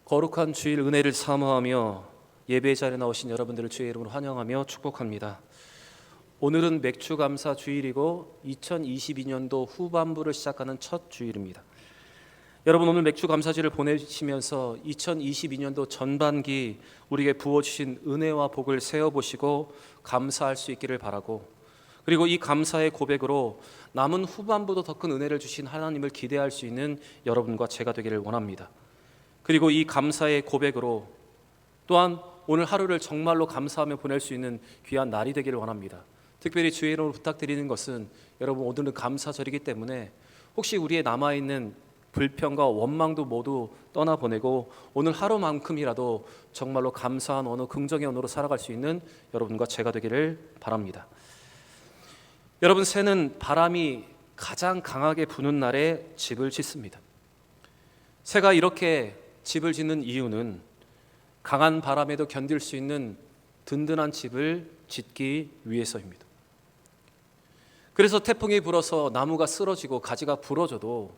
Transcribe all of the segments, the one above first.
거룩한 주일 은혜를 사모하며 예배 자리에 나오신 여러분들을 주의 이름으로 환영하며 축복합니다. 오늘은 맥주감사 주일이고 2022년도 후반부를 시작하는 첫 주일입니다. 여러분, 오늘 맥주감사주를 보내시면서 2022년도 전반기 우리에게 부어주신 은혜와 복을 세어보시고 감사할 수 있기를 바라고, 그리고 이 감사의 고백으로 남은 후반부도 더 큰 은혜를 주신 하나님을 기대할 수 있는 여러분과 제가 되기를 원합니다. 그리고 이 감사의 고백으로 또한 오늘 하루를 정말로 감사하며 보낼 수 있는 귀한 날이 되기를 원합니다. 특별히 주의 이름으로 부탁드리는 것은, 여러분, 오늘은 감사절이기 때문에 혹시 우리의 남아있는 불평과 원망도 모두 떠나보내고 오늘 하루만큼이라도 정말로 감사한 언어, 긍정의 언어로 살아갈 수 있는 여러분과 제가 되기를 바랍니다. 여러분, 새는 바람이 가장 강하게 부는 날에 집을 짓습니다. 새가 이렇게 집을 짓는 이유는 강한 바람에도 견딜 수 있는 든든한 집을 짓기 위해서입니다. 그래서 태풍이 불어서 나무가 쓰러지고 가지가 부러져도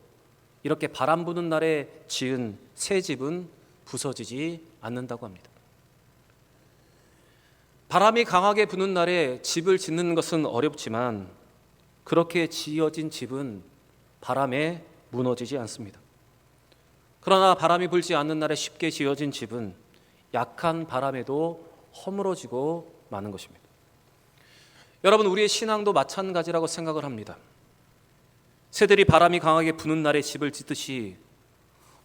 이렇게 바람 부는 날에 지은 새 집은 부서지지 않는다고 합니다. 바람이 강하게 부는 날에 집을 짓는 것은 어렵지만 그렇게 지어진 집은 바람에 무너지지 않습니다. 그러나 바람이 불지 않는 날에 쉽게 지어진 집은 약한 바람에도 허물어지고 마는 것입니다. 여러분, 우리의 신앙도 마찬가지라고 생각을 합니다. 새들이 바람이 강하게 부는 날에 집을 짓듯이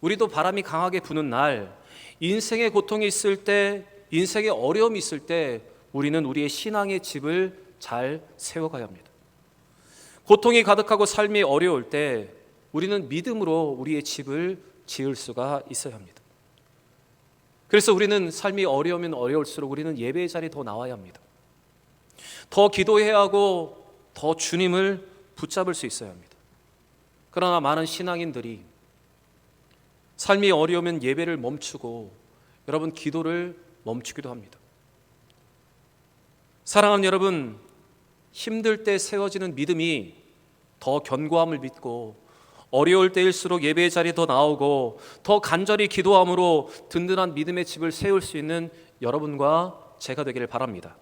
우리도 바람이 강하게 부는 날, 인생의 고통이 있을 때, 인생의 어려움이 있을 때 우리는 우리의 신앙의 집을 잘 세워가야 합니다. 고통이 가득하고 삶이 어려울 때 우리는 믿음으로 우리의 집을 지을 수가 있어야 합니다. 그래서 우리는 삶이 어려우면 어려울수록 우리는 예배의 자리에 더 나와야 합니다. 더 기도해야 하고 더 주님을 붙잡을 수 있어야 합니다. 그러나 많은 신앙인들이 삶이 어려우면 예배를 멈추고, 여러분, 기도를 멈추기도 합니다. 사랑하는 여러분, 힘들 때 세워지는 믿음이 더 견고함을 믿고, 어려울 때일수록 예배의 자리에 더 나오고 더 간절히 기도함으로 든든한 믿음의 집을 세울 수 있는 여러분과 제가 되기를 바랍니다.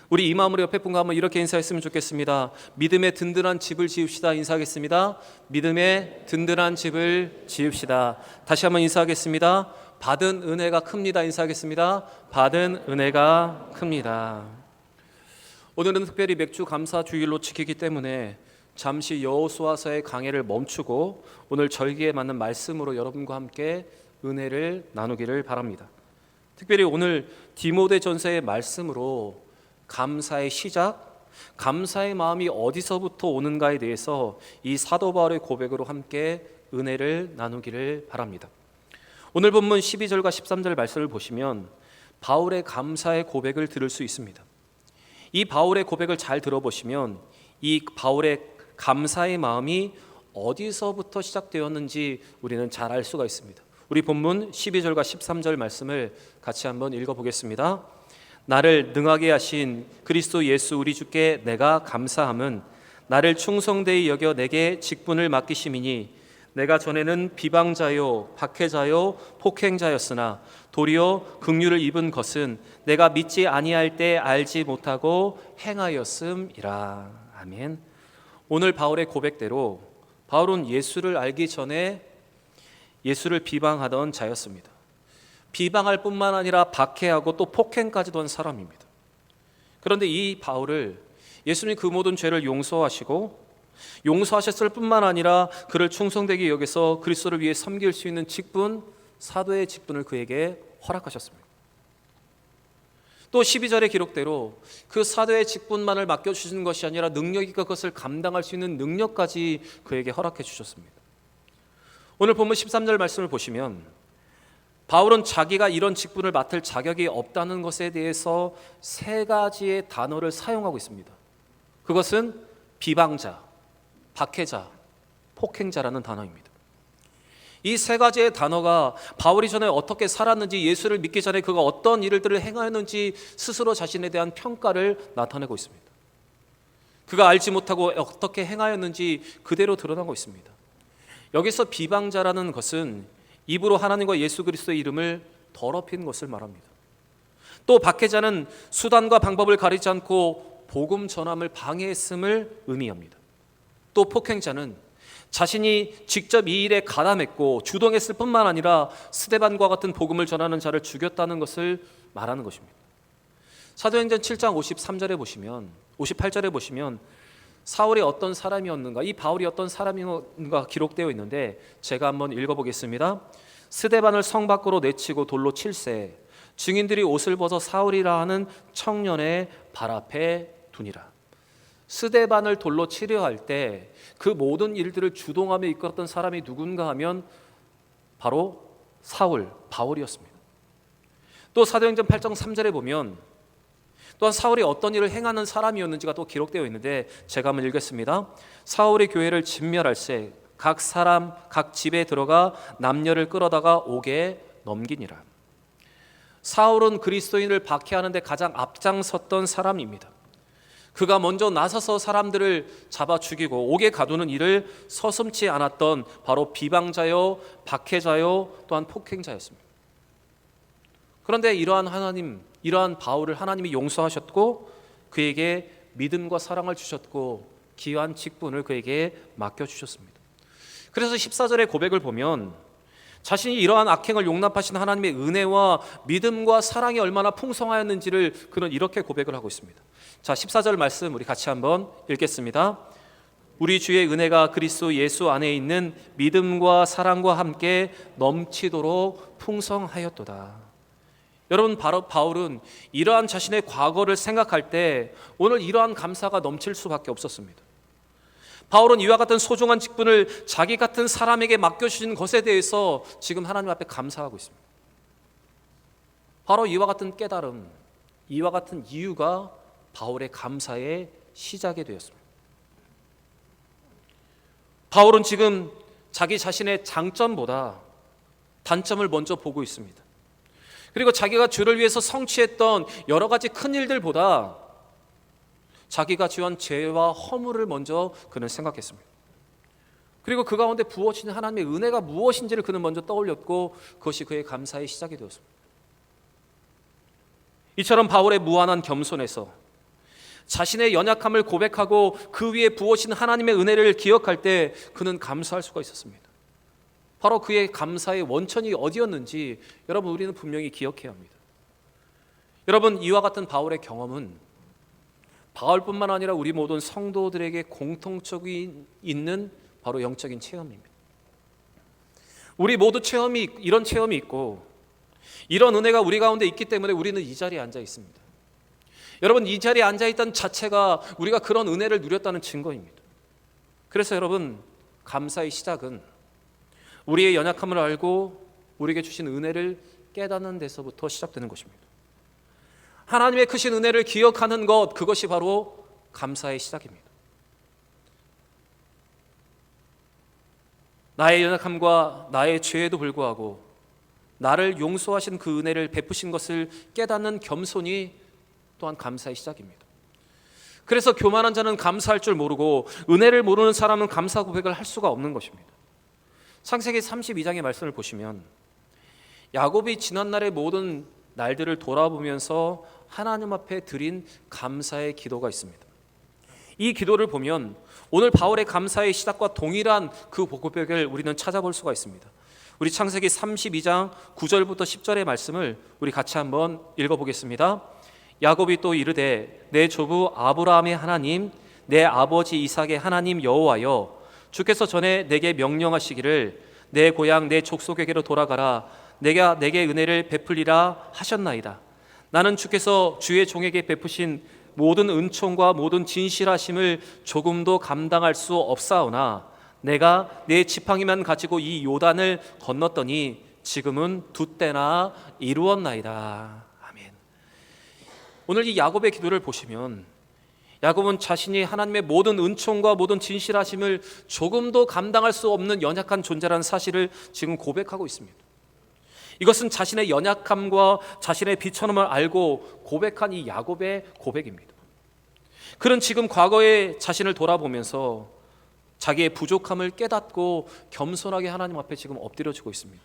우리 이 마음으로 옆에 분과 한번 이렇게 인사했으면 좋겠습니다. 믿음의 든든한 집을 지읍시다. 인사하겠습니다. 믿음의 든든한 집을 지읍시다. 다시 한번 인사하겠습니다. 받은 은혜가 큽니다. 인사하겠습니다. 받은 은혜가 큽니다. 오늘은 특별히 맥주 감사 주일로 지키기 때문에 잠시 여호수아서의 강해를 멈추고 오늘 절기에 맞는 말씀으로 여러분과 함께 은혜를 나누기를 바랍니다. 특별히 오늘 디모데전서의 말씀으로 감사의 시작, 감사의 마음이 어디서부터 오는가에 대해서 이 사도 바울의 고백으로 함께 은혜를 나누기를 바랍니다. 오늘 본문 12절과 13절 말씀을 보시면 바울의 감사의 고백을 들을 수 있습니다. 이 바울의 고백을 잘 들어보시면 이 바울의 감사의 마음이 어디서부터 시작되었는지 우리는 잘 알 수가 있습니다. 우리 본문 12절과 13절 말씀을 같이 한번 읽어보겠습니다. 나를 능하게 하신 그리스도 예수 우리 주께 내가 감사함은 나를 충성되이 여겨 내게 직분을 맡기심이니 내가 전에는 비방자요 박해자요 폭행자였으나 도리어 긍휼을 입은 것은 내가 믿지 아니할 때 알지 못하고 행하였음이라. 아멘. 오늘 바울의 고백대로 바울은 예수를 알기 전에 예수를 비방하던 자였습니다. 비방할 뿐만 아니라 박해하고 또 폭행까지도 한 사람입니다. 그런데 이 바울을 예수님이 그 모든 죄를 용서하시고 용서하셨을 뿐만 아니라 그를 충성되게 여기서 그리스도를 위해 섬길 수 있는 직분, 사도의 직분을 그에게 허락하셨습니다. 또 12절의 기록대로 그 사도의 직분만을 맡겨주시는 것이 아니라 능력이 그것을 감당할 수 있는 능력까지 그에게 허락해 주셨습니다. 오늘 본문 13절 말씀을 보시면 바울은 자기가 이런 직분을 맡을 자격이 없다는 것에 대해서 세 가지의 단어를 사용하고 있습니다. 그것은 비방자, 박해자, 폭행자라는 단어입니다. 이 세 가지의 단어가 바울이 전에 어떻게 살았는지, 예수를 믿기 전에 그가 어떤 일들을 행하였는지 스스로 자신에 대한 평가를 나타내고 있습니다. 그가 알지 못하고 어떻게 행하였는지 그대로 드러나고 있습니다. 여기서 비방자라는 것은 입으로 하나님과 예수 그리스도의 이름을 더럽힌 것을 말합니다. 또 박해자는 수단과 방법을 가리지 않고 복음 전함을 방해했음을 의미합니다. 또 폭행자는 자신이 직접 이 일에 가담했고 주동했을 뿐만 아니라 스데반과 같은 복음을 전하는 자를 죽였다는 것을 말하는 것입니다. 사도행전 7장 53절에 보시면 58절에 보시면 사울이 어떤 사람이었는가, 이 바울이 어떤 사람인가 기록되어 있는데 제가 한번 읽어보겠습니다. 스데반을 성 밖으로 내치고 돌로 칠세 증인들이 옷을 벗어 사울이라 하는 청년의 발 앞에 두니라. 스데반을 돌로 치려 할 때 그 모든 일들을 주동하며 이끌었던 사람이 누군가 하면 바로 사울, 바울이었습니다. 또 사도행전 8장 3절에 보면 또한 사울이 어떤 일을 행하는 사람이었는지가 또 기록되어 있는데 제가 한번 읽겠습니다. 사울이 교회를 진멸할세 각 사람 각 집에 들어가 남녀를 끌어다가 옥에 넘기니라. 사울은 그리스도인을 박해하는 데 가장 앞장섰던 사람입니다. 그가 먼저 나서서 사람들을 잡아 죽이고 옥에 가두는 일을 서슴지 않았던 바로 비방자요, 박해자요, 또한 폭행자였습니다. 그런데 이러한 바울을 하나님이 용서하셨고 그에게 믿음과 사랑을 주셨고 귀한 직분을 그에게 맡겨주셨습니다. 그래서 14절의 고백을 보면 자신이 이러한 악행을 용납하신 하나님의 은혜와 믿음과 사랑이 얼마나 풍성하였는지를 그는 이렇게 고백을 하고 있습니다. 자, 14절 말씀 우리 같이 한번 읽겠습니다. 우리 주의 은혜가 그리스도 예수 안에 있는 믿음과 사랑과 함께 넘치도록 풍성하였도다. 여러분, 바로 바울은 이러한 자신의 과거를 생각할 때 오늘 이러한 감사가 넘칠 수밖에 없었습니다. 바울은 이와 같은 소중한 직분을 자기 같은 사람에게 맡겨주신 것에 대해서 지금 하나님 앞에 감사하고 있습니다. 바로 이와 같은 깨달음, 이와 같은 이유가 바울의 감사의 시작이 되었습니다. 바울은 지금 자기 자신의 장점보다 단점을 먼저 보고 있습니다. 그리고 자기가 주를 위해서 성취했던 여러 가지 큰 일들보다 자기가 지은 죄와 허물을 먼저 그는 생각했습니다. 그리고 그 가운데 부어진 하나님의 은혜가 무엇인지를 그는 먼저 떠올렸고 그것이 그의 감사의 시작이 되었습니다. 이처럼 바울의 무한한 겸손에서 자신의 연약함을 고백하고 그 위에 부어진 하나님의 은혜를 기억할 때 그는 감사할 수가 있었습니다. 바로 그의 감사의 원천이 어디였는지 여러분 우리는 분명히 기억해야 합니다. 여러분, 이와 같은 바울의 경험은 바울뿐만 아니라 우리 모든 성도들에게 공통적인 있는 바로 영적인 체험입니다. 우리 모두 이런 체험이 있고 이런 은혜가 우리 가운데 있기 때문에 우리는 이 자리에 앉아 있습니다. 여러분, 이 자리에 앉아 있다는 자체가 우리가 그런 은혜를 누렸다는 증거입니다. 그래서 여러분, 감사의 시작은 우리의 연약함을 알고 우리에게 주신 은혜를 깨닫는 데서부터 시작되는 것입니다. 하나님의 크신 은혜를 기억하는 것, 그것이 바로 감사의 시작입니다. 나의 연약함과 나의 죄에도 불구하고 나를 용서하신 그 은혜를 베푸신 것을 깨닫는 겸손이 또한 감사의 시작입니다. 그래서 교만한 자는 감사할 줄 모르고 은혜를 모르는 사람은 감사 고백을 할 수가 없는 것입니다. 창세기 32장의 말씀을 보시면 야곱이 지난날의 모든 날들을 돌아보면서 하나님 앞에 드린 감사의 기도가 있습니다. 이 기도를 보면 오늘 바울의 감사의 시작과 동일한 그 고백을 우리는 찾아볼 수가 있습니다. 우리 창세기 32장 9절부터 10절의 말씀을 우리 같이 한번 읽어보겠습니다. 야곱이 또 이르되 내 조부 아브라함의 하나님 내 아버지 이삭의 하나님 여호와여 주께서 전에 내게 명령하시기를 내 고향 내 족속에게로 돌아가라 내가 내게 은혜를 베풀리라 하셨나이다. 나는 주께서 주의 종에게 베푸신 모든 은총과 모든 진실하심을 조금도 감당할 수 없사오나 내가 내 지팡이만 가지고 이 요단을 건넜더니 지금은 두 때나 이루었나이다. 아멘. 오늘 이 야곱의 기도를 보시면 야곱은 자신이 하나님의 모든 은총과 모든 진실하심을 조금도 감당할 수 없는 연약한 존재라는 사실을 지금 고백하고 있습니다. 이것은 자신의 연약함과 자신의 비천함을 알고 고백한 이 야곱의 고백입니다. 그는 지금 과거의 자신을 돌아보면서 자기의 부족함을 깨닫고 겸손하게 하나님 앞에 지금 엎드려지고 있습니다.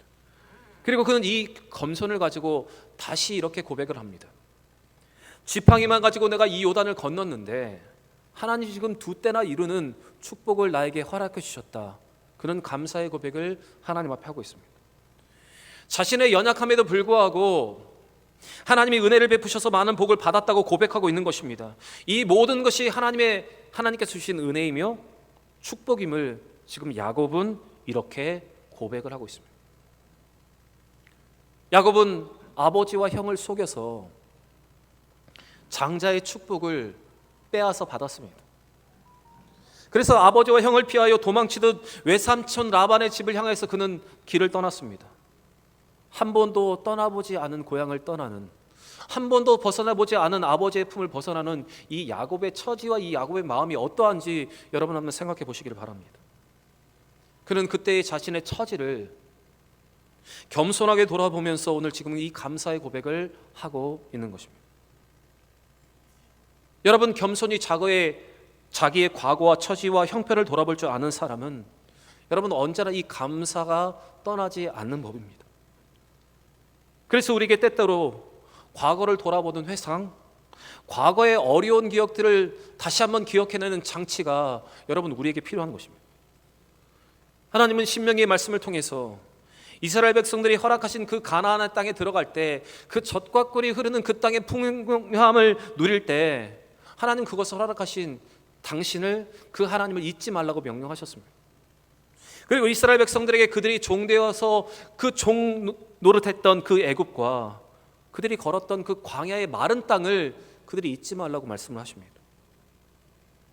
그리고 그는 이 겸손을 가지고 다시 이렇게 고백을 합니다. 지팡이만 가지고 내가 이 요단을 건넜는데 하나님이 지금 2때나 이루는 축복을 나에게 허락해 주셨다. 그런 감사의 고백을 하나님 앞에 하고 있습니다. 자신의 연약함에도 불구하고 하나님이 은혜를 베푸셔서 많은 복을 받았다고 고백하고 있는 것입니다. 이 모든 것이 하나님께서 주신 은혜이며 축복임을 지금 야곱은 이렇게 고백을 하고 있습니다. 야곱은 아버지와 형을 속여서 장자의 축복을 빼앗아 받았습니다. 그래서 아버지와 형을 피하여 도망치듯 외삼촌 라반의 집을 향해서 그는 길을 떠났습니다. 한 번도 떠나보지 않은 고향을 떠나는, 한 번도 벗어나보지 않은 아버지의 품을 벗어나는 이 야곱의 처지와 이 야곱의 마음이 어떠한지 여러분 한번 생각해 보시기를 바랍니다. 그는 그때의 자신의 처지를 겸손하게 돌아보면서 오늘 지금 이 감사의 고백을 하고 있는 것입니다. 여러분, 겸손히 자기의 과거와 처지와 형편을 돌아볼 줄 아는 사람은 여러분 언제나 이 감사가 떠나지 않는 법입니다. 그래서 우리에게 때때로 과거를 돌아보는 회상, 과거의 어려운 기억들을 다시 한번 기억해내는 장치가 여러분 우리에게 필요한 것입니다. 하나님은 신명기의 말씀을 통해서 이스라엘 백성들이 허락하신 그 가나안의 땅에 들어갈 때 그 젖과 꿀이 흐르는 그 땅의 풍요함을 누릴 때 하나님 그것을 허락하신 당신을, 그 하나님을 잊지 말라고 명령하셨습니다. 그리고 이스라엘 백성들에게 그들이 종되어서 그 종 노릇했던 그 애굽과 그들이 걸었던 그 광야의 마른 땅을 그들이 잊지 말라고 말씀을 하십니다.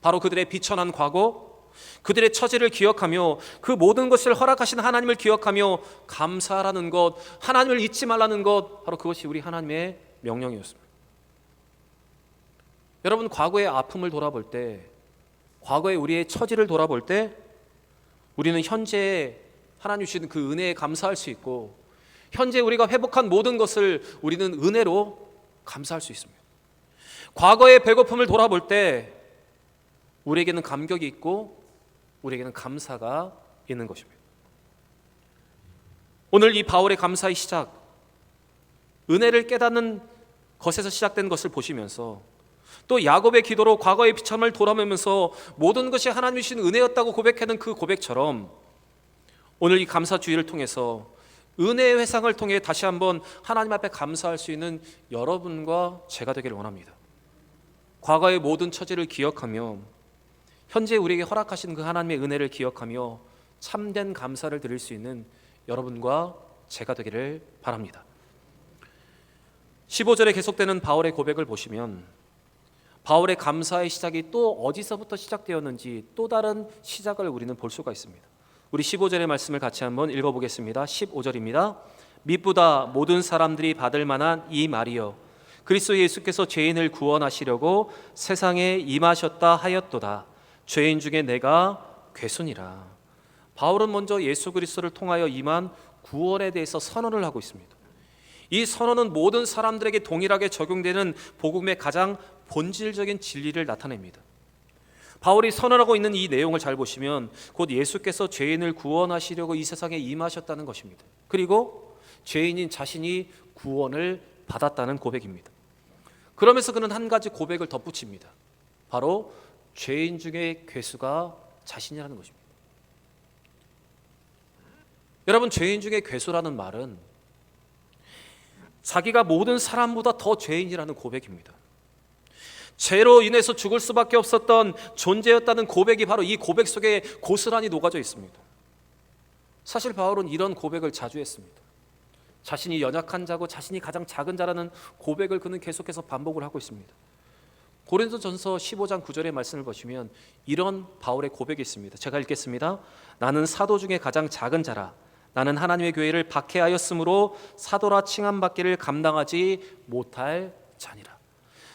바로 그들의 비천한 과거, 그들의 처지를 기억하며 그 모든 것을 허락하신 하나님을 기억하며 감사하라는 것, 하나님을 잊지 말라는 것, 바로 그것이 우리 하나님의 명령이었습니다. 여러분, 과거의 아픔을 돌아볼 때, 과거의 우리의 처지를 돌아볼 때 우리는 현재에 하나님 주신 그 은혜에 감사할 수 있고, 현재 우리가 회복한 모든 것을 우리는 은혜로 감사할 수 있습니다. 과거의 배고픔을 돌아볼 때 우리에게는 감격이 있고 우리에게는 감사가 있는 것입니다. 오늘 이 바울의 감사의 시작, 은혜를 깨닫는 것에서 시작된 것을 보시면서 또 야곱의 기도로 과거의 비참을 돌아보면서 모든 것이 하나님이 주신 은혜였다고 고백하는 그 고백처럼 오늘 이 감사주의를 통해서 은혜의 회상을 통해 다시 한번 하나님 앞에 감사할 수 있는 여러분과 제가 되기를 원합니다. 과거의 모든 처지를 기억하며 현재 우리에게 허락하신 그 하나님의 은혜를 기억하며 참된 감사를 드릴 수 있는 여러분과 제가 되기를 바랍니다. 15절에 계속되는 바울의 고백을 보시면 바울의 감사의 시작이 또 어디서부터 시작되었는지 또 다른 시작을 우리는 볼 수가 있습니다. 우리 15절의 말씀을 같이 한번 읽어보겠습니다. 15절입니다. 미쁘다 모든 사람들이 받을 만한 이 말이여, 그리스도 예수께서 죄인을 구원하시려고 세상에 임하셨다 하였도다. 죄인 중에 내가 괴순이라. 바울은 먼저 예수 그리스도를 통하여 임한 구원에 대해서 선언을 하고 있습니다. 이 선언은 모든 사람들에게 동일하게 적용되는 복음의 가장 본질적인 진리를 나타냅니다. 바울이 선언하고 있는 이 내용을 잘 보시면 곧 예수께서 죄인을 구원하시려고 이 세상에 임하셨다는 것입니다. 그리고 죄인인 자신이 구원을 받았다는 고백입니다. 그러면서 그는 한 가지 고백을 덧붙입니다. 바로 죄인 중에 괴수가 자신이라는 것입니다. 여러분, 죄인 중에 괴수라는 말은 자기가 모든 사람보다 더 죄인이라는 고백입니다. 죄로 인해서 죽을 수밖에 없었던 존재였다는 고백이 바로 이 고백 속에 고스란히 녹아져 있습니다. 사실 바울은 이런 고백을 자주 했습니다. 자신이 연약한 자고 자신이 가장 작은 자라는 고백을 그는 계속해서 반복을 하고 있습니다. 고린도전서 15장 9절의 말씀을 보시면 이런 바울의 고백이 있습니다. 제가 읽겠습니다. 나는 사도 중에 가장 작은 자라. 나는 하나님의 교회를 박해하였으므로 사도라 칭함받기를 감당하지 못할 자니라.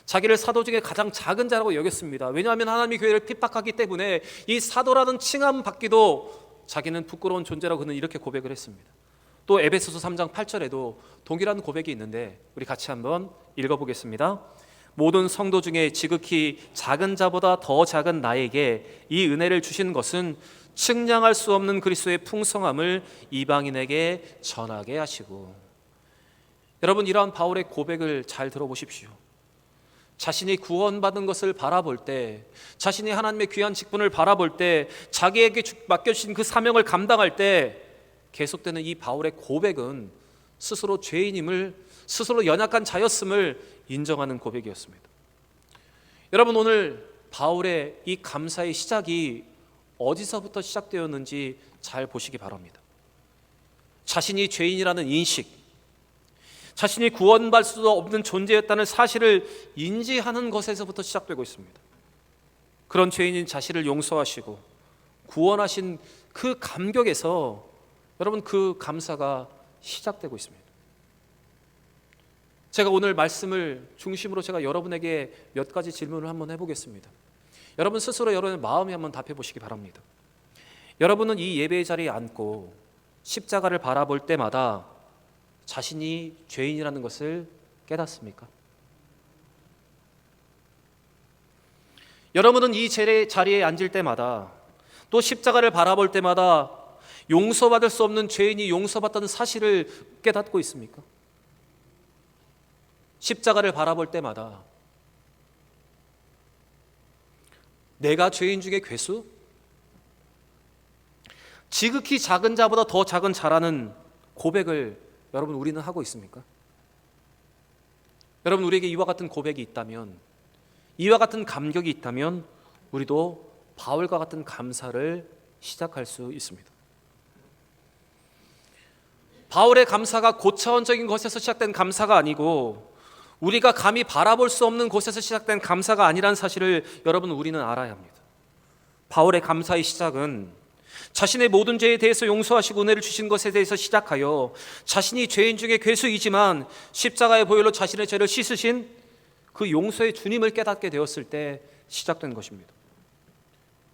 자기를 사도 중에 가장 작은 자라고 여겼습니다. 왜냐하면 하나님의 교회를 핍박하기 때문에 이 사도라는 칭함받기도 자기는 부끄러운 존재라고 그는 이렇게 고백을 했습니다. 또 에베소서 3장 8절에도 동일한 고백이 있는데 우리 같이 한번 읽어보겠습니다. 모든 성도 중에 지극히 작은 자보다 더 작은 나에게 이 은혜를 주신 것은 측량할 수 없는 그리스도의 풍성함을 이방인에게 전하게 하시고. 여러분, 이러한 바울의 고백을 잘 들어보십시오. 자신이 구원받은 것을 바라볼 때, 자신이 하나님의 귀한 직분을 바라볼 때, 자기에게 맡겨주신 그 사명을 감당할 때 계속되는 이 바울의 고백은 스스로 죄인임을, 스스로 연약한 자였음을 인정하는 고백이었습니다. 여러분, 오늘 바울의 이 감사의 시작이 어디서부터 시작되었는지 잘 보시기 바랍니다. 자신이 죄인이라는 인식, 자신이 구원받을 수 없는 존재였다는 사실을 인지하는 것에서부터 시작되고 있습니다. 그런 죄인인 자신을 용서하시고 구원하신 그 감격에서 여러분, 그 감사가 시작되고 있습니다. 제가 오늘 말씀을 중심으로 제가 여러분에게 몇 가지 질문을 한번 해보겠습니다. 여러분 스스로 여러분의 마음에 한번 답해 보시기 바랍니다. 여러분은 이 예배의 자리에 앉고 십자가를 바라볼 때마다 자신이 죄인이라는 것을 깨닫습니까? 여러분은 이 자리에 앉을 때마다, 또 십자가를 바라볼 때마다 용서받을 수 없는 죄인이 용서받다는 사실을 깨닫고 있습니까? 십자가를 바라볼 때마다 내가 죄인 중에 괴수? 지극히 작은 자보다 더 작은 자라는 고백을 여러분 우리는 하고 있습니까? 여러분, 우리에게 이와 같은 고백이 있다면, 이와 같은 감격이 있다면 우리도 바울과 같은 감사를 시작할 수 있습니다. 바울의 감사가 고차원적인 것에서 시작된 감사가 아니고 우리가 감히 바라볼 수 없는 곳에서 시작된 감사가 아니라는 사실을 여러분 우리는 알아야 합니다. 바울의 감사의 시작은 자신의 모든 죄에 대해서 용서하시고 은혜를 주신 것에 대해서 시작하여 자신이 죄인 중에 괴수이지만 십자가의 보혈로 자신의 죄를 씻으신 그 용서의 주님을 깨닫게 되었을 때 시작된 것입니다.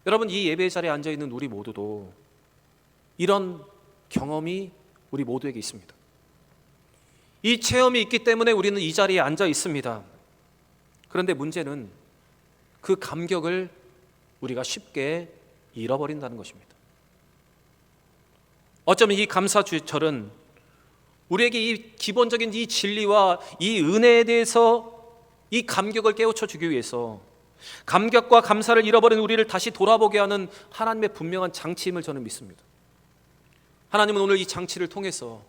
여러분, 이 예배의 자리에 앉아있는 우리 모두도 이런 경험이 우리 모두에게 있습니다. 이 체험이 있기 때문에 우리는 이 자리에 앉아 있습니다. 그런데 문제는 그 감격을 우리가 쉽게 잃어버린다는 것입니다. 어쩌면 이 감사절은 우리에게 이 기본적인 이 진리와 이 은혜에 대해서 이 감격을 깨우쳐 주기 위해서 감격과 감사를 잃어버린 우리를 다시 돌아보게 하는 하나님의 분명한 장치임을 저는 믿습니다. 하나님은 오늘 이 장치를 통해서,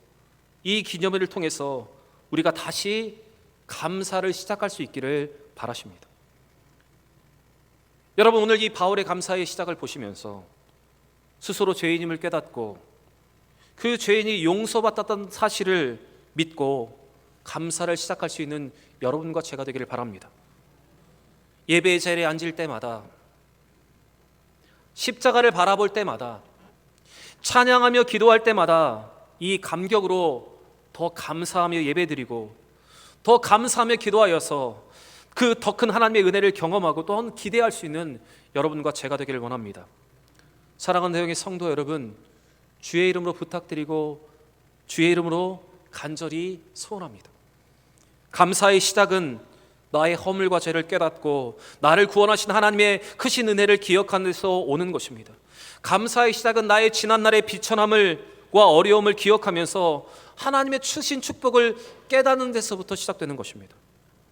이 기념일을 통해서 우리가 다시 감사를 시작할 수 있기를 바라십니다. 여러분, 오늘 이 바울의 감사의 시작을 보시면서 스스로 죄인임을 깨닫고 그 죄인이 용서받았다는 사실을 믿고 감사를 시작할 수 있는 여러분과 제가 되기를 바랍니다. 예배의 자리에 앉을 때마다, 십자가를 바라볼 때마다, 찬양하며 기도할 때마다 이 감격으로 더 감사하며 예배드리고 더 감사하며 기도하여서 그 더 큰 하나님의 은혜를 경험하고 또 기대할 수 있는 여러분과 제가 되기를 원합니다. 사랑하는 대형의 성도 여러분, 주의 이름으로 부탁드리고 주의 이름으로 간절히 소원합니다. 감사의 시작은 나의 허물과 죄를 깨닫고 나를 구원하신 하나님의 크신 은혜를 기억하는 데서 오는 것입니다. 감사의 시작은 나의 지난날의 비천함과 어려움을 기억하면서 하나님의 크신 축복을 깨닫는 데서부터 시작되는 것입니다.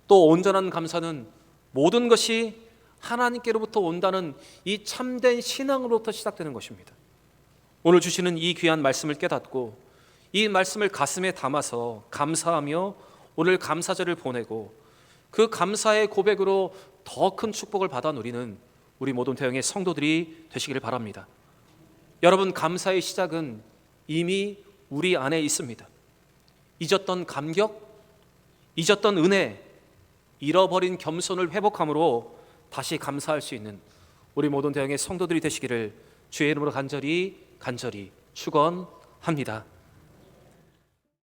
또 온전한 감사는 모든 것이 하나님께로부터 온다는 이 참된 신앙으로부터 시작되는 것입니다. 오늘 주시는 이 귀한 말씀을 깨닫고 이 말씀을 가슴에 담아서 감사하며 오늘 감사절을 보내고 그 감사의 고백으로 더 큰 축복을 받아 누리는 우리 모든 대형의 성도들이 되시기를 바랍니다. 여러분, 감사의 시작은 이미 우리 안에 있습니다. 잊었던 감격, 잊었던 은혜, 잃어버린 겸손을 회복함으로 다시 감사할 수 있는 우리 모든 대형의 성도들이 되시기를 주의 이름으로 간절히 축원합니다.